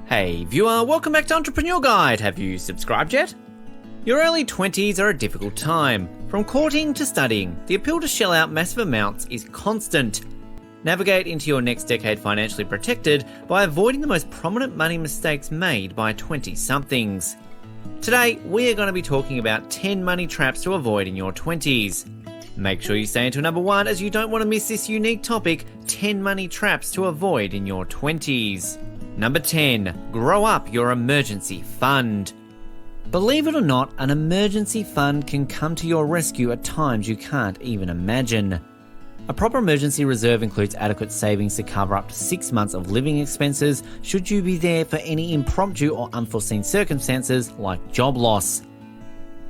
Hey viewer, welcome back to Entrepreneur Guide. Have you subscribed yet? Your early 20s are a difficult time. From courting to studying, the appeal to shell out massive amounts is constant. Navigate into your next decade financially protected by avoiding the most prominent money mistakes made by 20-somethings. Today, we are going to be talking about 10 money traps to avoid in your 20s. Make sure you stay until number 1 as you don't want to miss this unique topic, 10 money traps to avoid in your 20s. Number 10, grow up your emergency fund. Believe it or not, an emergency fund can come to your rescue at times you can't even imagine. A proper emergency reserve includes adequate savings to cover up to 6 months of living expenses should you be there for any impromptu or unforeseen circumstances like job loss.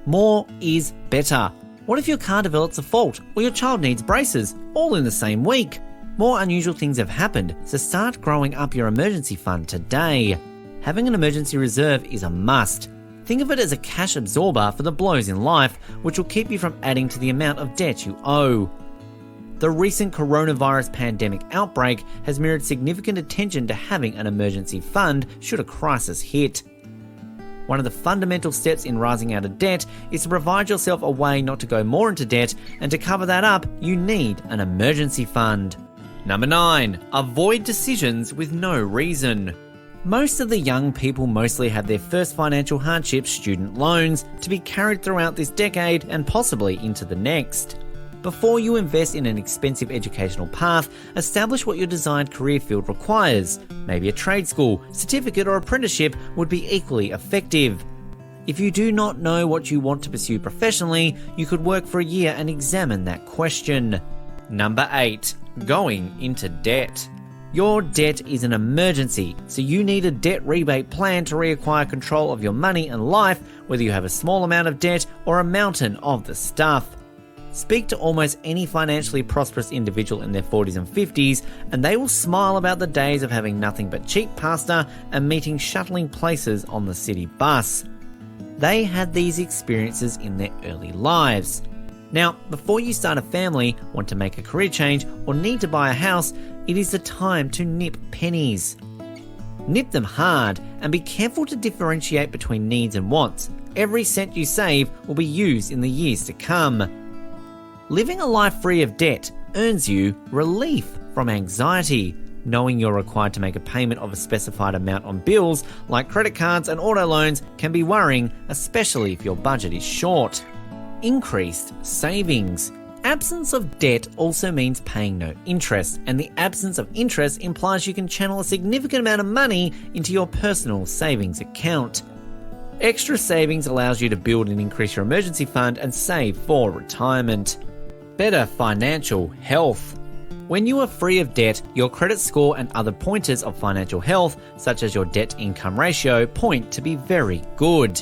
More is better. What if your car develops a fault or your child needs braces, all in the same week? More unusual things have happened, so start growing up your emergency fund today. Having an emergency reserve is a must. Think of it as a cash absorber for the blows in life, which will keep you from adding to the amount of debt you owe. The recent coronavirus pandemic outbreak has mirrored significant attention to having an emergency fund should a crisis hit. One of the fundamental steps in rising out of debt is to provide yourself a way not to go more into debt, and to cover that up, you need an emergency fund. Number 9, avoid decisions with no reason. Most of the young people mostly have their first financial hardship, student loans, to be carried throughout this decade and possibly into the next. Before you invest in an expensive educational path, establish what your desired career field requires. Maybe a trade school, certificate or apprenticeship would be equally effective. If you do not know what you want to pursue professionally, you could work for a year and examine that question. Number 8, going into debt. Your debt is an emergency, so you need a debt rebate plan to reacquire control of your money and life, whether you have a small amount of debt or a mountain of the stuff. Speak to almost any financially prosperous individual in their 40s and 50s, and they will smile about the days of having nothing but cheap pasta and meeting shuttling places on the city bus. They had these experiences in their early lives. Now, before you start a family, want to make a career change, or need to buy a house, it is the time to nip pennies. Nip them hard, and be careful to differentiate between needs and wants. Every cent you save will be used in the years to come. Living a life free of debt earns you relief from anxiety. Knowing you're required to make a payment of a specified amount on bills like credit cards and auto loans can be worrying, especially if your budget is short. Increased savings. Absence of debt also means paying no interest, and the absence of interest implies you can channel a significant amount of money into your personal savings account. Extra savings allows you to build and increase your emergency fund and save for retirement. Better financial health. When you are free of debt, your credit score and other pointers of financial health, such as your debt-income ratio, point to be very good.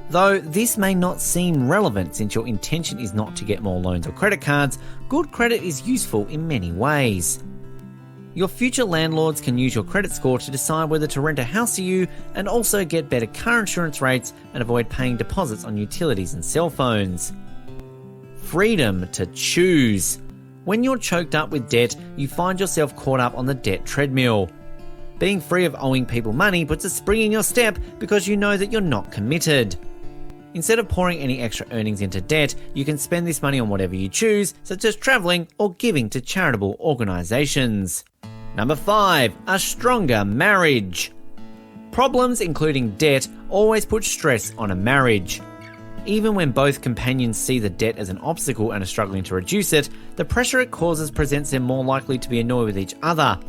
Though this may not seem relevant since your intention is not to get more loans or credit cards, good credit is useful in many ways. Your future landlords can use your credit score to decide whether to rent a house to you, and also get better car insurance rates and avoid paying deposits on utilities and cell phones. Freedom to choose. When you're choked up with debt, you find yourself caught up on the debt treadmill. Being free of owing people money puts a spring in your step because you know that you're not committed. Instead of pouring any extra earnings into debt, you can spend this money on whatever you choose, such as traveling or giving to charitable organizations. Number 5, a stronger marriage. Problems, including debt, always put stress on a marriage. Even when both companions see the debt as an obstacle and are struggling to reduce it, the pressure it causes presents them more likely to be annoyed with each other.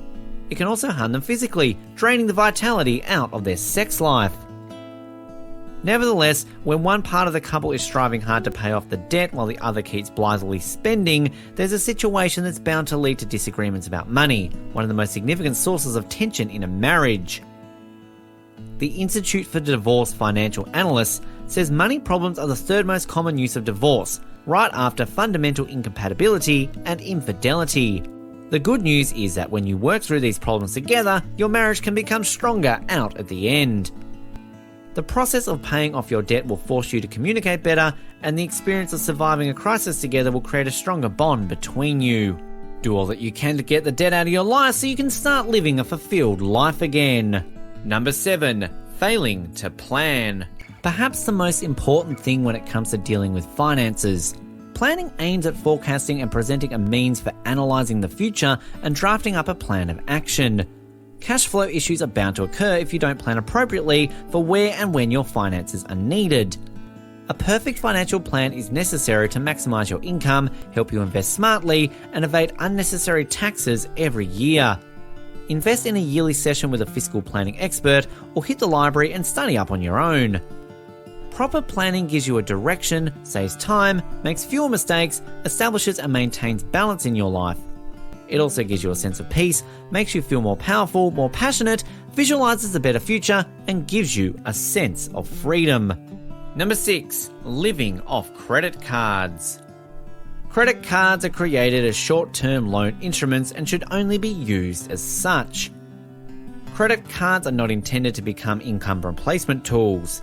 It can also harm them physically, draining the vitality out of their sex life. Nevertheless, when one part of the couple is striving hard to pay off the debt while the other keeps blithely spending, there's a situation that's bound to lead to disagreements about money, one of the most significant sources of tension in a marriage. The Institute for Divorce Financial Analysts says money problems are the third most common use of divorce, right after fundamental incompatibility and infidelity. The good news is that when you work through these problems together, your marriage can become stronger out at the end. The process of paying off your debt will force you to communicate better, and the experience of surviving a crisis together will create a stronger bond between you. Do all that you can to get the debt out of your life so you can start living a fulfilled life again. Number 7. Failing to plan. Perhaps the most important thing when it comes to dealing with finances. Planning aims at forecasting and presenting a means for analysing the future and drafting up a plan of action. Cash flow issues are bound to occur if you don't plan appropriately for where and when your finances are needed. A perfect financial plan is necessary to maximise your income, help you invest smartly, and evade unnecessary taxes every year. Invest in a yearly session with a fiscal planning expert or hit the library and study up on your own. Proper planning gives you a direction, saves time, makes fewer mistakes, establishes and maintains balance in your life. It also gives you a sense of peace, makes you feel more powerful, more passionate, visualizes a better future, and gives you a sense of freedom. Number 6. Living off credit cards. Credit cards are created as short-term loan instruments and should only be used as such. Credit cards are not intended to become income replacement tools.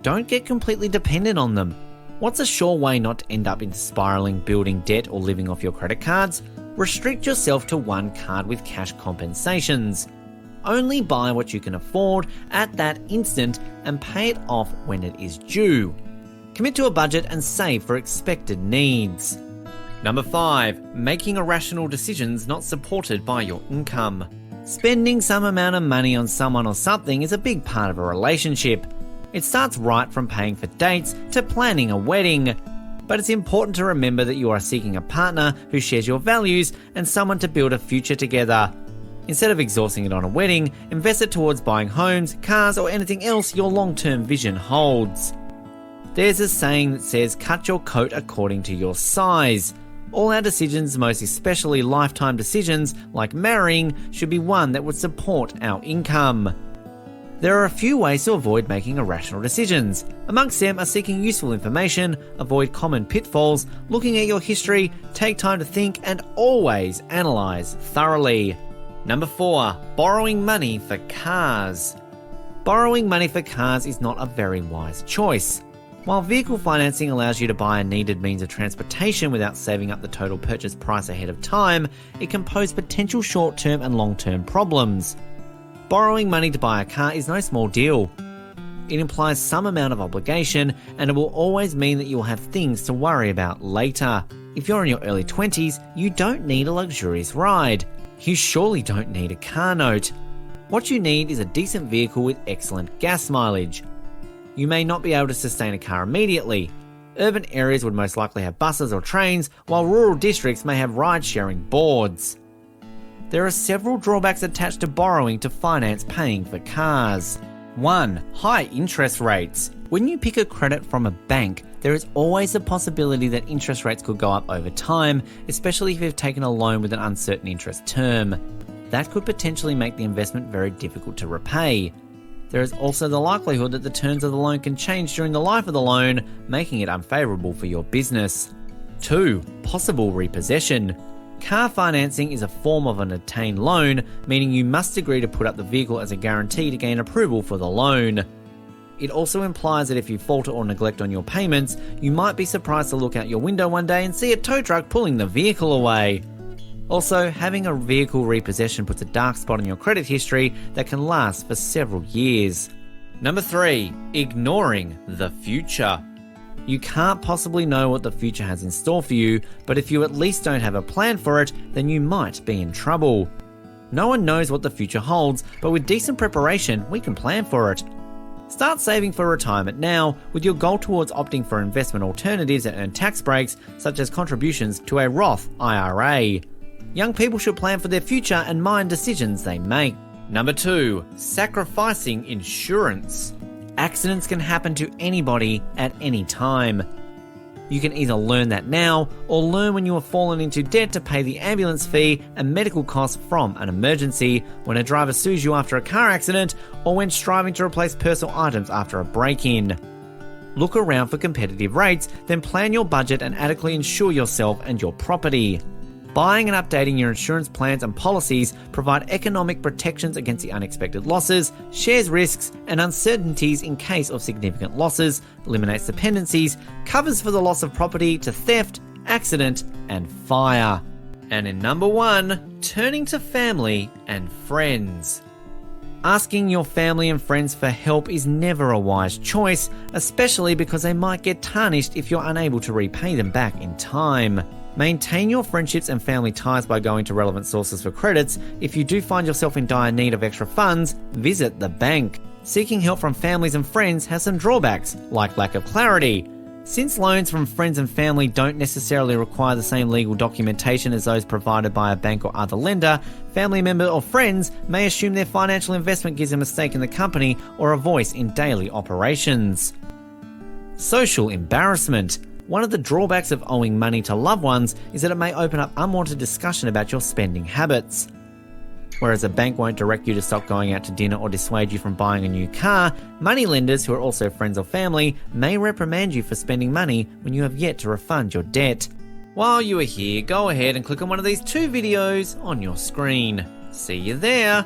Don't get completely dependent on them. What's a sure way not to end up in spiraling, building debt, or living off your credit cards? Restrict yourself to one card with cash compensations. Only buy what you can afford at that instant and pay it off when it is due. Commit to a budget and save for expected needs. Number 5. Making irrational decisions not supported by your income. Spending some amount of money on someone or something is a big part of a relationship. It starts right from paying for dates to planning a wedding. But it's important to remember that you are seeking a partner who shares your values and someone to build a future together. Instead of exhausting it on a wedding, invest it towards buying homes, cars, or anything else your long-term vision holds. There's a saying that says, cut your coat according to your size. All our decisions, most especially lifetime decisions like marrying, should be one that would support our income. There are a few ways to avoid making irrational decisions. Amongst them are seeking useful information, avoid common pitfalls, looking at your history, take time to think, and always analyse thoroughly. Number 4. Borrowing money for cars. Borrowing money for cars is not a very wise choice. While vehicle financing allows you to buy a needed means of transportation without saving up the total purchase price ahead of time, it can pose potential short-term and long-term problems. Borrowing money to buy a car is no small deal. It implies some amount of obligation, and it will always mean that you will have things to worry about later. If you're in your early 20s, you don't need a luxurious ride. You surely don't need a car note. What you need is a decent vehicle with excellent gas mileage. You may not be able to sustain a car immediately. Urban areas would most likely have buses or trains, while rural districts may have ride-sharing boards. There are several drawbacks attached to borrowing to finance paying for cars. 1. High interest rates. When you pick a credit from a bank, there is always the possibility that interest rates could go up over time, especially if you've taken a loan with an uncertain interest term. That could potentially make the investment very difficult to repay. There is also the likelihood that the terms of the loan can change during the life of the loan, making it unfavourable for your business. 2. Possible repossession. Car financing is a form of an obtained loan, meaning you must agree to put up the vehicle as a guarantee to gain approval for the loan. It also implies that if you falter or neglect on your payments, you might be surprised to look out your window one day and see a tow truck pulling the vehicle away. Also, having a vehicle repossession puts a dark spot on your credit history that can last for several years. Number 3. Ignoring the future. You can't possibly know what the future has in store for you, but if you at least don't have a plan for it, then you might be in trouble. No one knows what the future holds, but with decent preparation, we can plan for it. Start saving for retirement now, with your goal towards opting for investment alternatives that earn tax breaks, such as contributions to a Roth IRA. Young people should plan for their future and mind decisions they make. Number 2. Sacrificing insurance. Accidents can happen to anybody at any time. You can either learn that now, or learn when you have fallen into debt to pay the ambulance fee and medical costs from an emergency, when a driver sues you after a car accident, or when striving to replace personal items after a break-in. Look around for competitive rates, then plan your budget and adequately insure yourself and your property. Buying and updating your insurance plans and policies provide economic protections against the unexpected losses, shares risks and uncertainties in case of significant losses, eliminates dependencies, covers for the loss of property to theft, accident and fire. And in number 1, turning to family and friends. Asking your family and friends for help is never a wise choice, especially because they might get tarnished if you're unable to repay them back in time. Maintain your friendships and family ties by going to relevant sources for credits. If you do find yourself in dire need of extra funds, visit the bank. Seeking help from families and friends has some drawbacks, like lack of clarity. Since loans from friends and family don't necessarily require the same legal documentation as those provided by a bank or other lender, family member or friends may assume their financial investment gives them a stake in the company or a voice in daily operations. Social embarrassment. One of the drawbacks of owing money to loved ones is that it may open up unwanted discussion about your spending habits. Whereas a bank won't direct you to stop going out to dinner or dissuade you from buying a new car, moneylenders who are also friends or family may reprimand you for spending money when you have yet to refund your debt. While you are here, go ahead and click on one of these 2 videos on your screen. See you there!